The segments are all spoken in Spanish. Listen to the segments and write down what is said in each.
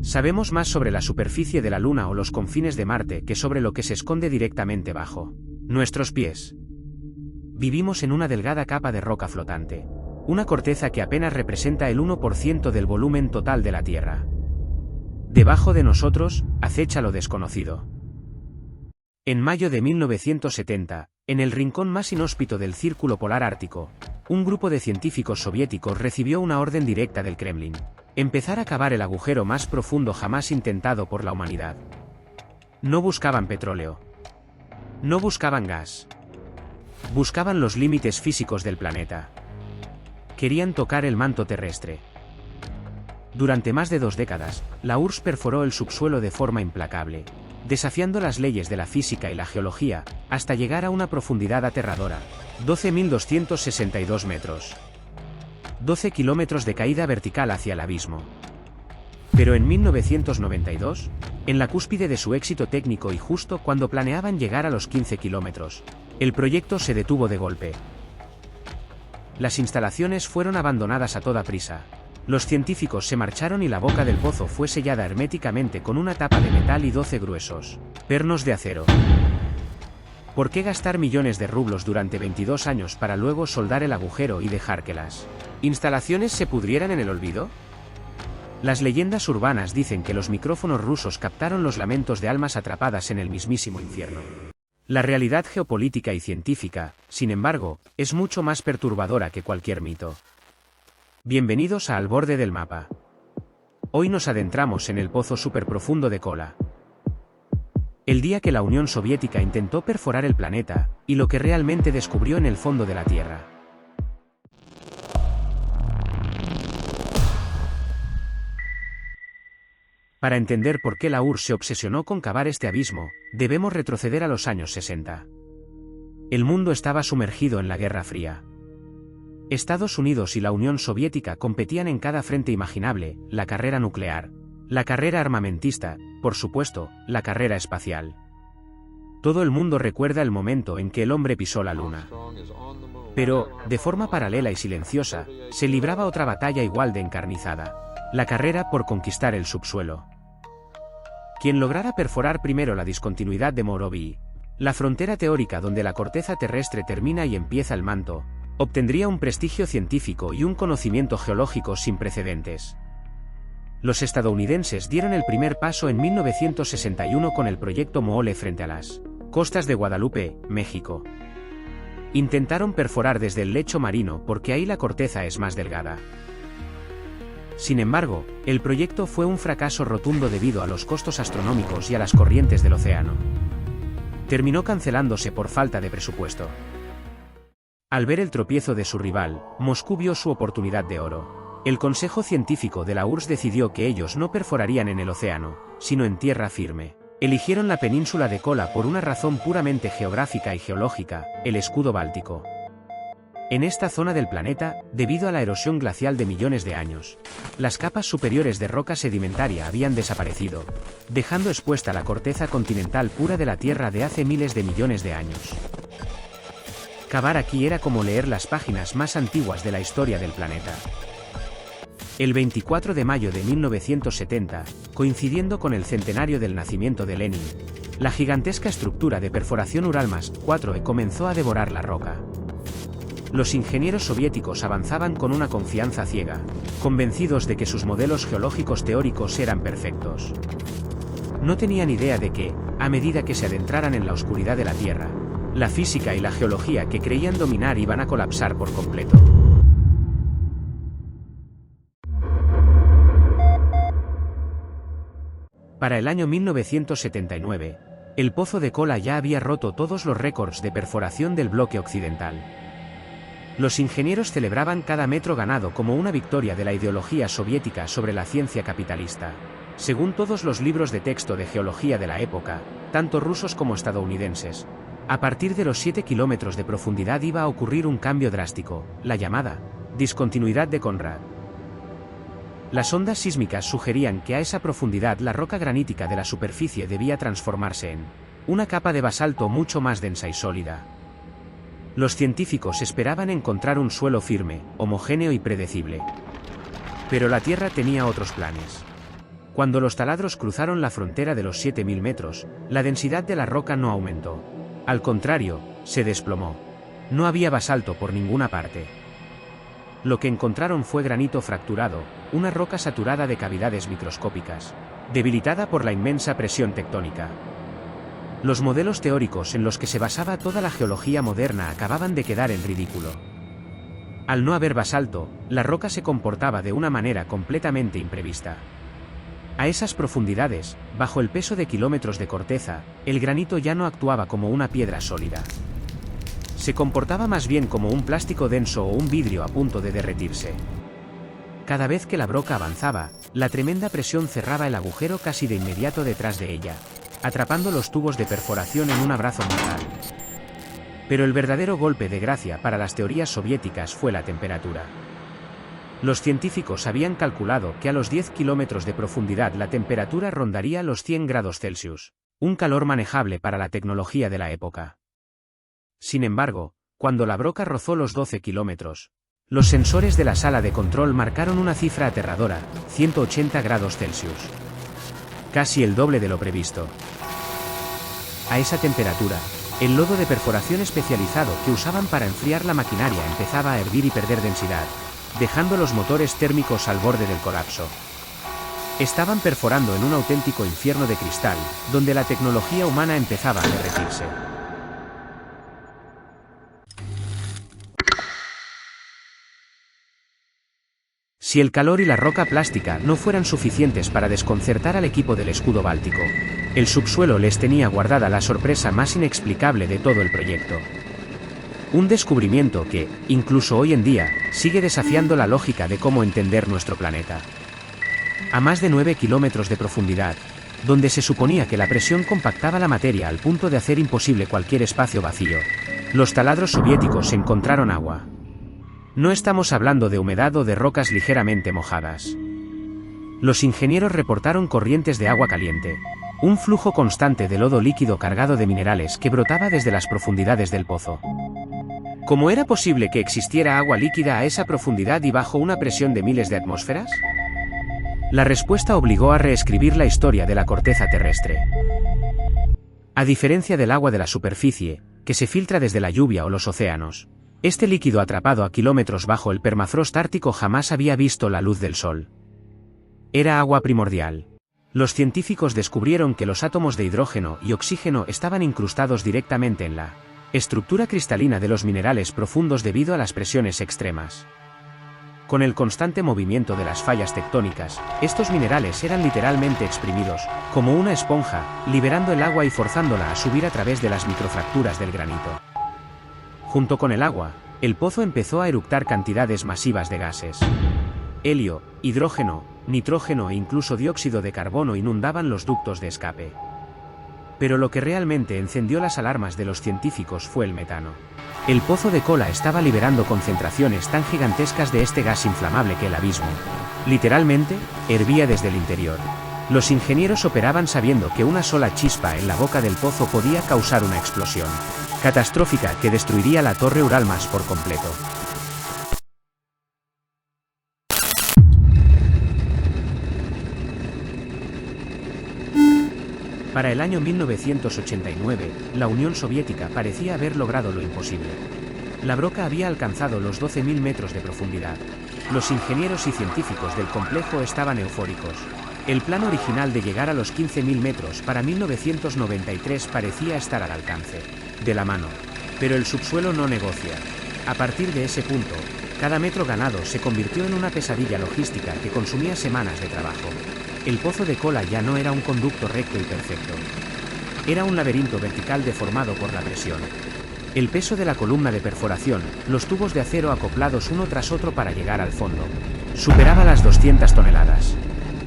Sabemos más sobre la superficie de la Luna o los confines de Marte que sobre lo que se esconde directamente bajo nuestros pies. Vivimos en una delgada capa de roca flotante, una corteza que apenas representa el 1% del volumen total de la Tierra. Debajo de nosotros, acecha lo desconocido. En mayo de 1970, en el rincón más inhóspito del Círculo Polar Ártico, un grupo de científicos soviéticos recibió una orden directa del Kremlin: empezar a cavar el agujero más profundo jamás intentado por la humanidad. No buscaban petróleo. No buscaban gas. Buscaban los límites físicos del planeta. Querían tocar el manto terrestre. Durante más de 2 décadas, la URSS perforó el subsuelo de forma implacable, desafiando las leyes de la física y la geología, hasta llegar a una profundidad aterradora: 12.262 metros. 12 kilómetros de caída vertical hacia el abismo. Pero en 1992, en la cúspide de su éxito técnico y justo cuando planeaban llegar a los 15 kilómetros, el proyecto se detuvo de golpe. Las instalaciones fueron abandonadas a toda prisa. Los científicos se marcharon y la boca del pozo fue sellada herméticamente con una tapa de metal y 12 gruesos pernos de acero. ¿Por qué gastar millones de rublos durante 22 años para luego soldar el agujero y dejar que las instalaciones se pudrieran en el olvido? Las leyendas urbanas dicen que los micrófonos rusos captaron los lamentos de almas atrapadas en el mismísimo infierno. La realidad geopolítica y científica, sin embargo, es mucho más perturbadora que cualquier mito. Bienvenidos a Al Borde del Mapa. Hoy nos adentramos en el pozo superprofundo de Kola. El día que la Unión Soviética intentó perforar el planeta, y lo que realmente descubrió en el fondo de la Tierra. Para entender por qué la URSS se obsesionó con cavar este abismo, debemos retroceder a los años 60. El mundo estaba sumergido en la Guerra Fría. Estados Unidos y la Unión Soviética competían en cada frente imaginable: la carrera nuclear, la carrera armamentista, por supuesto, la carrera espacial. Todo el mundo recuerda el momento en que el hombre pisó la Luna. Pero, de forma paralela y silenciosa, se libraba otra batalla igual de encarnizada: la carrera por conquistar el subsuelo. Quien lograra perforar primero la discontinuidad de Morovi, la frontera teórica donde la corteza terrestre termina y empieza el manto, obtendría un prestigio científico y un conocimiento geológico sin precedentes. Los estadounidenses dieron el primer paso en 1961 con el proyecto Moole frente a las costas de Guadalupe, México. Intentaron perforar desde el lecho marino porque ahí la corteza es más delgada. Sin embargo, el proyecto fue un fracaso rotundo debido a los costos astronómicos y a las corrientes del océano. Terminó cancelándose por falta de presupuesto. Al ver el tropiezo de su rival, Moscú vio su oportunidad de oro. El Consejo Científico de la URSS decidió que ellos no perforarían en el océano, sino en tierra firme. Eligieron la península de Kola por una razón puramente geográfica y geológica: el escudo báltico. En esta zona del planeta, debido a la erosión glacial de millones de años, las capas superiores de roca sedimentaria habían desaparecido, dejando expuesta la corteza continental pura de la Tierra de hace miles de millones de años. Cavar aquí era como leer las páginas más antiguas de la historia del planeta. El 24 de mayo de 1970, coincidiendo con el centenario del nacimiento de Lenin, la gigantesca estructura de perforación Uralmas-4E comenzó a devorar la roca. Los ingenieros soviéticos avanzaban con una confianza ciega, convencidos de que sus modelos geológicos teóricos eran perfectos. No tenían idea de que, a medida que se adentraran en la oscuridad de la Tierra, la física y la geología que creían dominar iban a colapsar por completo. Para el año 1979, el pozo de Kola ya había roto todos los récords de perforación del bloque occidental. Los ingenieros celebraban cada metro ganado como una victoria de la ideología soviética sobre la ciencia capitalista. Según todos los libros de texto de geología de la época, tanto rusos como estadounidenses, a partir de los 7 kilómetros de profundidad iba a ocurrir un cambio drástico, la llamada discontinuidad de Conrad. Las ondas sísmicas sugerían que a esa profundidad la roca granítica de la superficie debía transformarse en una capa de basalto mucho más densa y sólida. Los científicos esperaban encontrar un suelo firme, homogéneo y predecible. Pero la Tierra tenía otros planes. Cuando los taladros cruzaron la frontera de los 7000 metros, la densidad de la roca no aumentó. Al contrario, se desplomó. No había basalto por ninguna parte. Lo que encontraron fue granito fracturado, una roca saturada de cavidades microscópicas, debilitada por la inmensa presión tectónica. Los modelos teóricos en los que se basaba toda la geología moderna acababan de quedar en ridículo. Al no haber basalto, la roca se comportaba de una manera completamente imprevista. A esas profundidades, bajo el peso de kilómetros de corteza, el granito ya no actuaba como una piedra sólida. Se comportaba más bien como un plástico denso o un vidrio a punto de derretirse. Cada vez que la broca avanzaba, la tremenda presión cerraba el agujero casi de inmediato detrás de ella, atrapando los tubos de perforación en un abrazo mortal. Pero el verdadero golpe de gracia para las teorías soviéticas fue la temperatura. Los científicos habían calculado que a los 10 kilómetros de profundidad la temperatura rondaría los 100 grados Celsius, un calor manejable para la tecnología de la época. Sin embargo, cuando la broca rozó los 12 kilómetros, los sensores de la sala de control marcaron una cifra aterradora, 180 grados Celsius. Casi el doble de lo previsto. A esa temperatura, el lodo de perforación especializado que usaban para enfriar la maquinaria empezaba a hervir y perder densidad, dejando los motores térmicos al borde del colapso. Estaban perforando en un auténtico infierno de cristal, donde la tecnología humana empezaba a derretirse. Si el calor y la roca plástica no fueran suficientes para desconcertar al equipo del escudo báltico, el subsuelo les tenía guardada la sorpresa más inexplicable de todo el proyecto. Un descubrimiento que, incluso hoy en día, sigue desafiando la lógica de cómo entender nuestro planeta. A más de 9 kilómetros de profundidad, donde se suponía que la presión compactaba la materia al punto de hacer imposible cualquier espacio vacío, los taladros soviéticos encontraron agua. No estamos hablando de humedad o de rocas ligeramente mojadas. Los ingenieros reportaron corrientes de agua caliente, un flujo constante de lodo líquido cargado de minerales que brotaba desde las profundidades del pozo. ¿Cómo era posible que existiera agua líquida a esa profundidad y bajo una presión de miles de atmósferas? La respuesta obligó a reescribir la historia de la corteza terrestre. A diferencia del agua de la superficie, que se filtra desde la lluvia o los océanos, este líquido atrapado a kilómetros bajo el permafrost ártico jamás había visto la luz del sol. Era agua primordial. Los científicos descubrieron que los átomos de hidrógeno y oxígeno estaban incrustados directamente en la estructura cristalina de los minerales profundos debido a las presiones extremas. Con el constante movimiento de las fallas tectónicas, estos minerales eran literalmente exprimidos, como una esponja, liberando el agua y forzándola a subir a través de las microfracturas del granito. Junto con el agua, el pozo empezó a eructar cantidades masivas de gases. Helio, hidrógeno, nitrógeno e incluso dióxido de carbono inundaban los ductos de escape. Pero lo que realmente encendió las alarmas de los científicos fue el metano. El pozo de Kola estaba liberando concentraciones tan gigantescas de este gas inflamable que el abismo, literalmente, hervía desde el interior. Los ingenieros operaban sabiendo que una sola chispa en la boca del pozo podía causar una explosión catastrófica que destruiría la torre Uralmas por completo. Para el año 1989, la Unión Soviética parecía haber logrado lo imposible. La broca había alcanzado los 12.000 metros de profundidad. Los ingenieros y científicos del complejo estaban eufóricos. El plan original de llegar a los 15.000 metros para 1993 parecía estar al alcance de la mano. Pero el subsuelo no negocia. A partir de ese punto, cada metro ganado se convirtió en una pesadilla logística que consumía semanas de trabajo. El pozo de Kola ya no era un conducto recto y perfecto. Era un laberinto vertical deformado por la presión. El peso de la columna de perforación, los tubos de acero acoplados uno tras otro para llegar al fondo, superaba las 200 toneladas.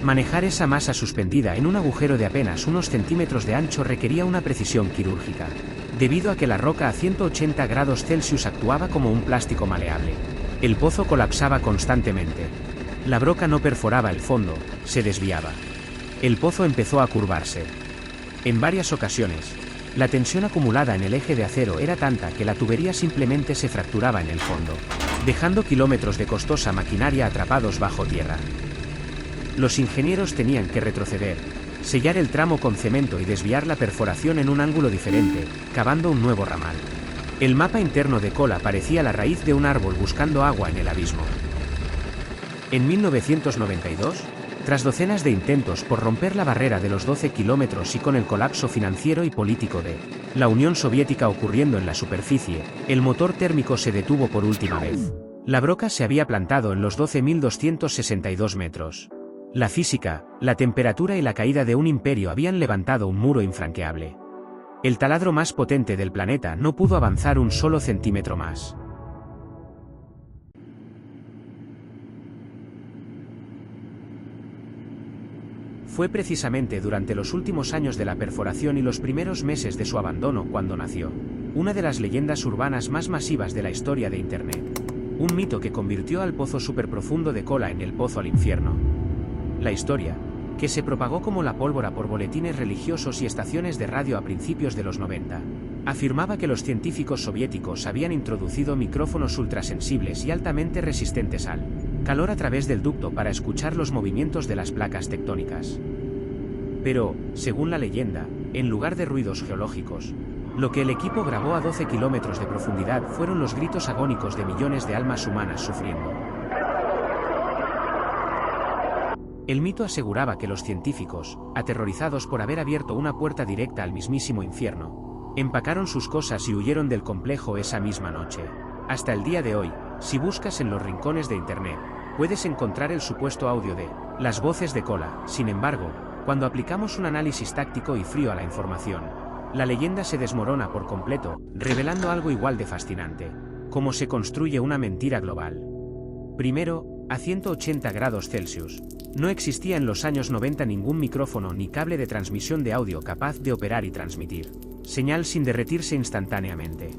Manejar esa masa suspendida en un agujero de apenas unos centímetros de ancho requería una precisión quirúrgica, debido a que la roca a 180 grados Celsius actuaba como un plástico maleable. El pozo colapsaba constantemente. La broca no perforaba el fondo, se desviaba. El pozo empezó a curvarse. En varias ocasiones, la tensión acumulada en el eje de acero era tanta que la tubería simplemente se fracturaba en el fondo, dejando kilómetros de costosa maquinaria atrapados bajo tierra. Los ingenieros tenían que retroceder, sellar el tramo con cemento y desviar la perforación en un ángulo diferente, cavando un nuevo ramal. El mapa interno de Kola parecía la raíz de un árbol buscando agua en el abismo. En 1992, tras docenas de intentos por romper la barrera de los 12 kilómetros y con el colapso financiero y político de la Unión Soviética ocurriendo en la superficie, el motor térmico se detuvo por última vez. La broca se había plantado en los 12.262 metros. La física, la temperatura y la caída de un imperio habían levantado un muro infranqueable. El taladro más potente del planeta no pudo avanzar un solo centímetro más. Fue precisamente durante los últimos años de la perforación y los primeros meses de su abandono cuando nació una de las leyendas urbanas más masivas de la historia de Internet. Un mito que convirtió al pozo superprofundo de Kola en el pozo al infierno. La historia, que se propagó como la pólvora por boletines religiosos y estaciones de radio a principios de los 90, afirmaba que los científicos soviéticos habían introducido micrófonos ultrasensibles y altamente resistentes al calor a través del ducto para escuchar los movimientos de las placas tectónicas. Pero, según la leyenda, en lugar de ruidos geológicos, lo que el equipo grabó a 12 kilómetros de profundidad fueron los gritos agónicos de millones de almas humanas sufriendo. El mito aseguraba que los científicos, aterrorizados por haber abierto una puerta directa al mismísimo infierno, empacaron sus cosas y huyeron del complejo esa misma noche. Hasta el día de hoy, si buscas en los rincones de Internet, puedes encontrar el supuesto audio de las voces de Kola. Sin embargo, cuando aplicamos un análisis táctico y frío a la información, la leyenda se desmorona por completo, revelando algo igual de fascinante: cómo se construye una mentira global. Primero, a 180 grados Celsius, no existía en los años 90 ningún micrófono ni cable de transmisión de audio capaz de operar y transmitir señal sin derretirse instantáneamente.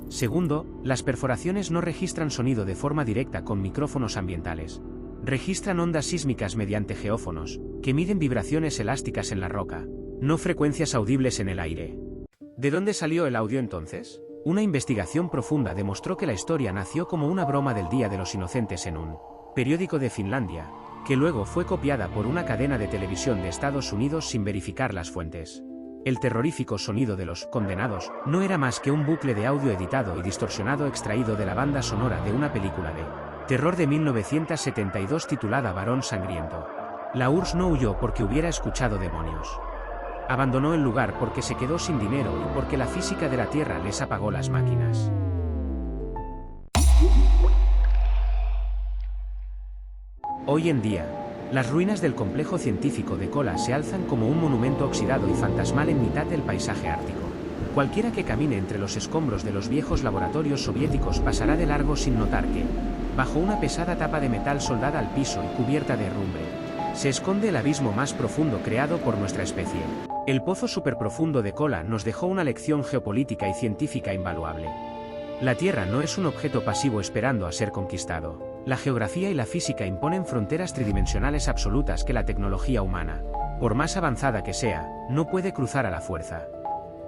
Segundo, las perforaciones no registran sonido de forma directa con micrófonos ambientales. Registran ondas sísmicas mediante geófonos, que miden vibraciones elásticas en la roca, no frecuencias audibles en el aire. ¿De dónde salió el audio entonces? Una investigación profunda demostró que la historia nació como una broma del Día de los Inocentes en un periódico de Finlandia, que luego fue copiada por una cadena de televisión de Estados Unidos sin verificar las fuentes. El terrorífico sonido de los condenados no era más que un bucle de audio editado y distorsionado extraído de la banda sonora de una película de terror de 1972 titulada Varón Sangriento. La URSS no huyó porque hubiera escuchado demonios. Abandonó el lugar porque se quedó sin dinero y porque la física de la Tierra les apagó las máquinas. Hoy en día, las ruinas del complejo científico de Kola se alzan como un monumento oxidado y fantasmal en mitad del paisaje ártico. Cualquiera que camine entre los escombros de los viejos laboratorios soviéticos pasará de largo sin notar que, bajo una pesada tapa de metal soldada al piso y cubierta de herrumbre, se esconde el abismo más profundo creado por nuestra especie. El pozo superprofundo de Kola nos dejó una lección geopolítica y científica invaluable. La Tierra no es un objeto pasivo esperando a ser conquistado. La geografía y la física imponen fronteras tridimensionales absolutas que la tecnología humana, por más avanzada que sea, no puede cruzar a la fuerza.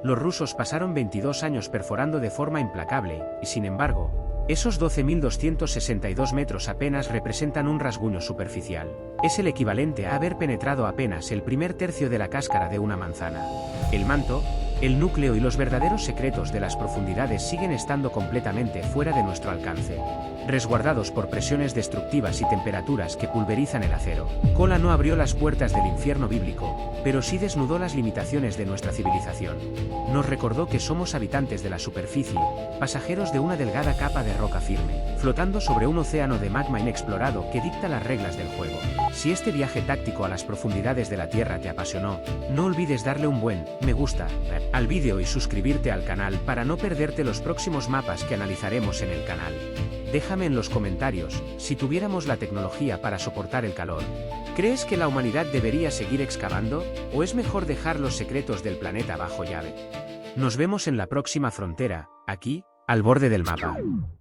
Los rusos pasaron 22 años perforando de forma implacable, y sin embargo, esos 12.262 metros apenas representan un rasguño superficial. Es el equivalente a haber penetrado apenas el primer tercio de la cáscara de una manzana. El manto, el núcleo y los verdaderos secretos de las profundidades siguen estando completamente fuera de nuestro alcance, resguardados por presiones destructivas y temperaturas que pulverizan el acero. Kola no abrió las puertas del infierno bíblico, pero sí desnudó las limitaciones de nuestra civilización. Nos recordó que somos habitantes de la superficie, pasajeros de una delgada capa de roca firme, flotando sobre un océano de magma inexplorado que dicta las reglas del juego. Si este viaje táctico a las profundidades de la Tierra te apasionó, no olvides darle un buen me gusta al vídeo y suscribirte al canal para no perderte los próximos mapas que analizaremos en el canal. Déjame en los comentarios, si tuviéramos la tecnología para soportar el calor, ¿crees que la humanidad debería seguir excavando, o es mejor dejar los secretos del planeta bajo llave? Nos vemos en la próxima frontera, aquí, al borde del mapa.